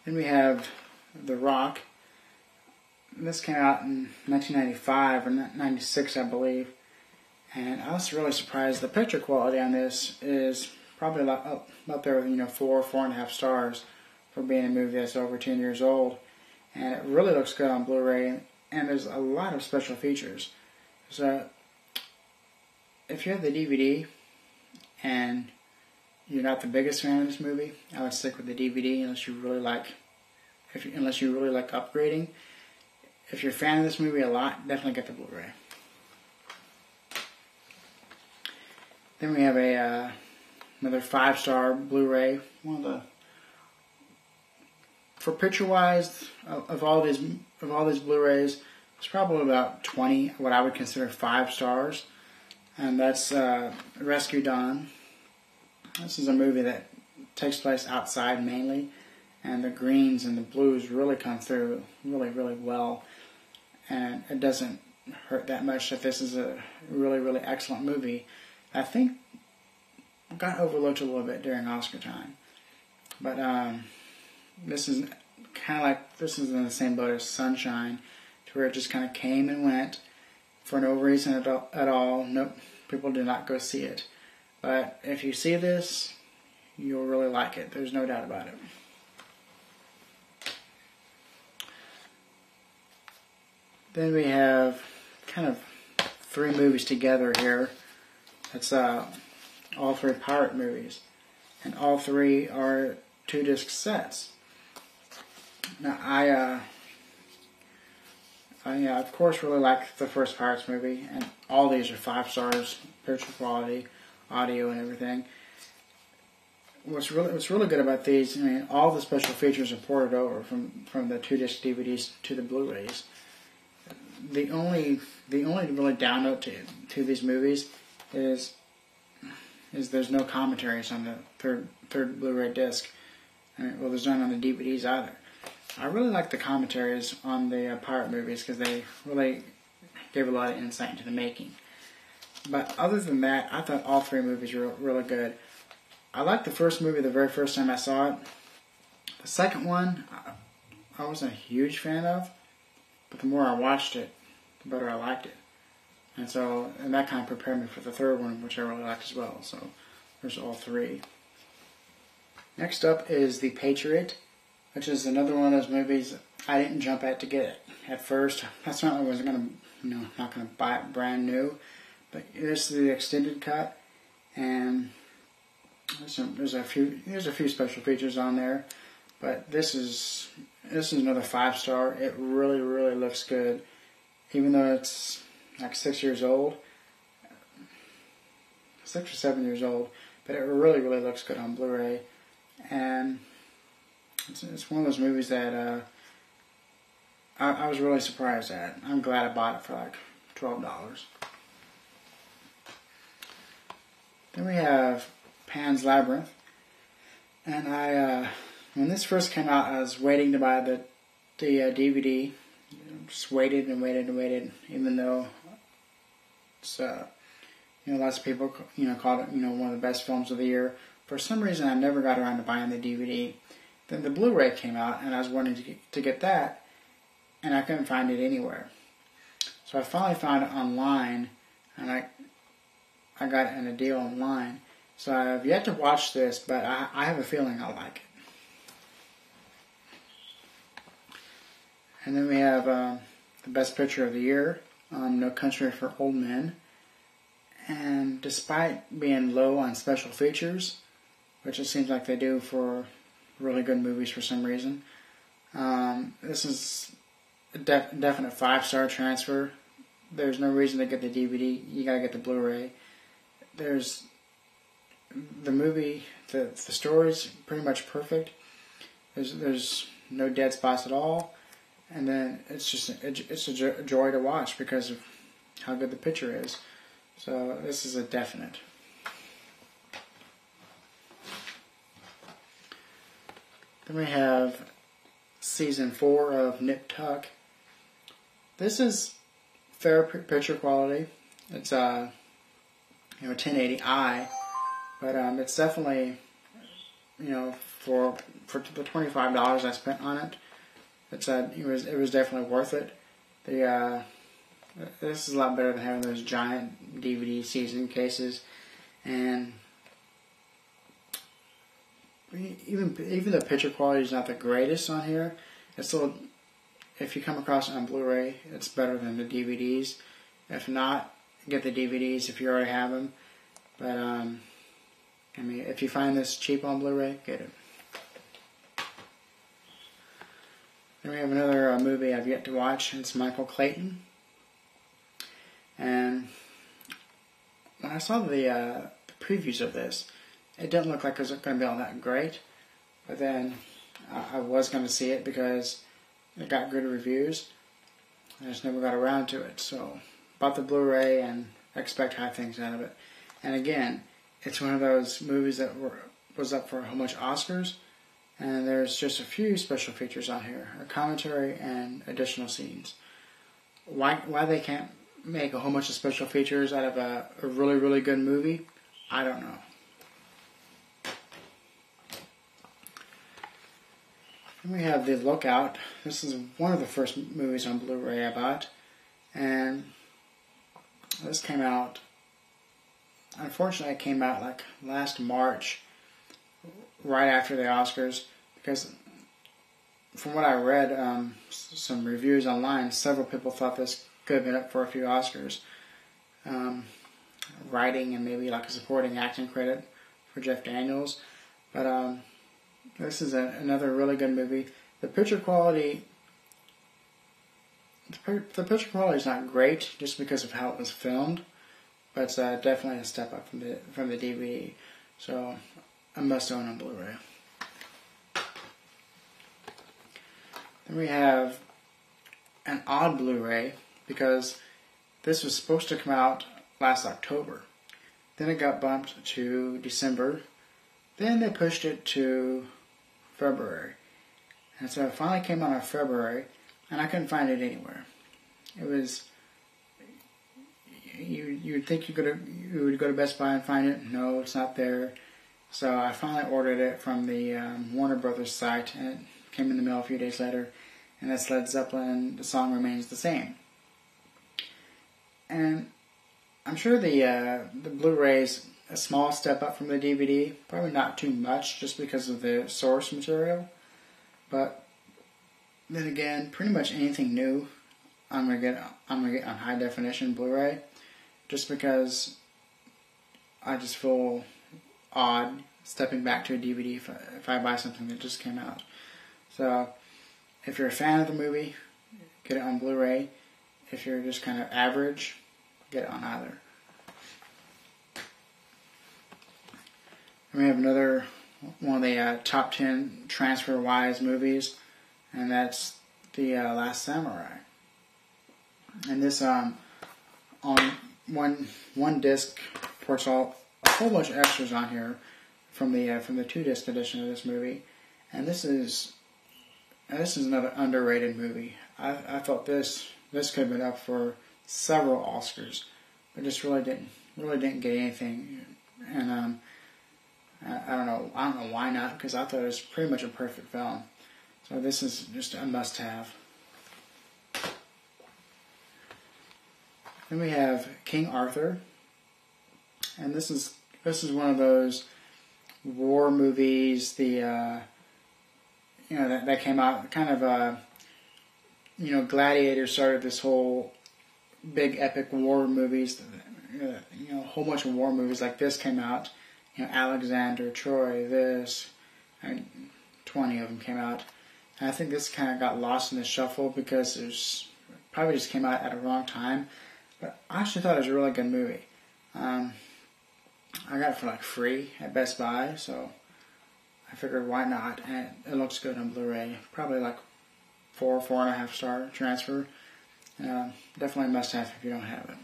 Then we have The Rock. This came out in 1995 or 96, I believe. And I was really surprised. The picture quality on this is probably up there with 4.5 stars for being a movie that's over 10 years old. And it really looks good on Blu-ray. And there's a lot of special features. So if you have the DVD and you're not the biggest fan of this movie, I would stick with the DVD unless you really like upgrading. If you're a fan of this movie a lot, definitely get the Blu-ray. Then we have another 5-star Blu-ray. For picture-wise, of all these Blu-rays, it's probably about 20 what I would consider 5 stars, and that's Rescue Dawn. This is a movie that takes place outside mainly, and the greens and the blues really come through really, really well, and it doesn't hurt that much that this is a really, really excellent movie. I think got overlooked a little bit during Oscar time, but this is in the same boat as Sunshine, to where it just kind of came and went for no reason at all. No, people did not go see it. But if you see this, you'll really like it. There's no doubt about it. Then we have kind of 3 movies together here. It's all 3 pirate movies. And all 3 are 2-disc sets. Now, I of course really like the first Pirates movie, and all these are 5 stars, picture quality, audio, and everything. What's really good about these, all the special features are ported over from the 2-disc DVDs to the Blu-rays. The only really down note to these movies is there's no commentaries on the third Blu-ray disc. Well, there's none on the DVDs either. I really like the commentaries on the pirate movies because they really gave a lot of insight into the making. But other than that, I thought all 3 movies were really good. I liked the first movie the very first time I saw it. The second one, I wasn't a huge fan of, but the more I watched it, the better I liked it. And that kind of prepared me for the third one, which I really liked as well. So there's all 3. Next up is The Patriot, which is another one of those movies I didn't jump at to get it at first. I certainly wasn't not going to buy it brand new, but this is the extended cut, and there's a few special features on there, but this is another 5-star. It really, really looks good, even though it's like 6 years old, 6 or 7 years old, but it really, really looks good on Blu-ray, and it's one of those movies that I was really surprised at. I'm glad I bought it for like $12. Then we have Pan's Labyrinth, and when this first came out, I was waiting to buy the DVD. Just waited and waited and waited, even though it's lots of people called it one of the best films of the year. For some reason, I never got around to buying the DVD. Then the Blu-ray came out, and I was wanting to get that, and I couldn't find it anywhere. So I finally found it online, and I got it in a deal online. So I've yet to watch this, but I have a feeling I'll like it. And then we have the Best Picture of the Year, No Country for Old Men. And despite being low on special features, which it seems like they do for really good movies for some reason, this is a definite 5-star transfer. There's no reason to get the DVD. You gotta get the Blu-ray. There's the movie. The story's pretty much perfect. There's no dead spots at all, and then it's a joy to watch because of how good the picture is. So this is a definite. Then we have Season 4 of Nip Tuck. This is fair picture quality. It's 1080i, but it's definitely you know, for the $25 I spent on it, it was definitely worth it. This is a lot better than having those giant DVD season cases, and even the picture quality is not the greatest on here. It's still, if you come across it on Blu-ray, it's better than the DVDs. If not, get the DVDs if you already have them. But I mean, if you find this cheap on Blu-ray, get it. Then we have another movie I've yet to watch. It's Michael Clayton. And when I saw the previews of this, it didn't look like it was going to be all that great. But then I was going to see it because it got good reviews. I just never got around to it. So bought the Blu-ray and expect high things out of it. And again, it's one of those movies that was up for a whole bunch of Oscars. And there's just a few special features on here. A commentary and additional scenes. Why they can't make a whole bunch of special features out of a really, really good movie, I don't know. And we have The Lookout. This is one of the first movies on Blu-ray I bought. And this came out, unfortunately it came out like last March, right after the Oscars, because from what I read, some reviews online, several people thought this could have been up for a few Oscars. Writing and maybe like a supporting acting credit for Jeff Daniels. But this is another really good movie. The picture quality is not great just because of how it was filmed, but it's definitely a step up from the DVD. So a must own on Blu-ray. Then we have an odd Blu-ray because this was supposed to come out last October. Then it got bumped to December. Then they pushed it to February. And so it finally came out in February, and I couldn't find it anywhere. It was, you'd think you would go to Best Buy and find it. No, it's not there. So I finally ordered it from the Warner Brothers site, and it came in the mail a few days later. And that's Led Zeppelin, The Song Remains the Same. And I'm sure the Blu-ray's a small step up from the DVD. Probably not too much, just because of the source material. But then again, pretty much anything new, I'm gonna get on high definition Blu-ray, just because I just feel odd stepping back to a DVD if I buy something that just came out. So if you're a fan of the movie, get it on Blu-ray. If you're just kind of average, get it on either. And we have another one of the top 10 transfer-wise movies, and that's The Last Samurai. And this on one disc ports a whole bunch of extras on here from the 2-disc edition of this movie, and this is another underrated movie. I thought this could have been up for several Oscars, but just really didn't get anything. And I don't know why not, because I thought it was pretty much a perfect film. So this is just a must-have. Then we have King Arthur, and this is one of those war movies. That came out kind of Gladiator started this whole big epic war movies. A whole bunch of war movies like this came out. Alexander, Troy, this, and 20 of them came out. And I think this kind of got lost in the shuffle because it probably just came out at a wrong time. But I actually thought it was a really good movie. I got it for like free at Best Buy, so I figured why not. And it looks good on Blu-ray. Probably like 4.5 star transfer. Definitely a must-have if you don't have it.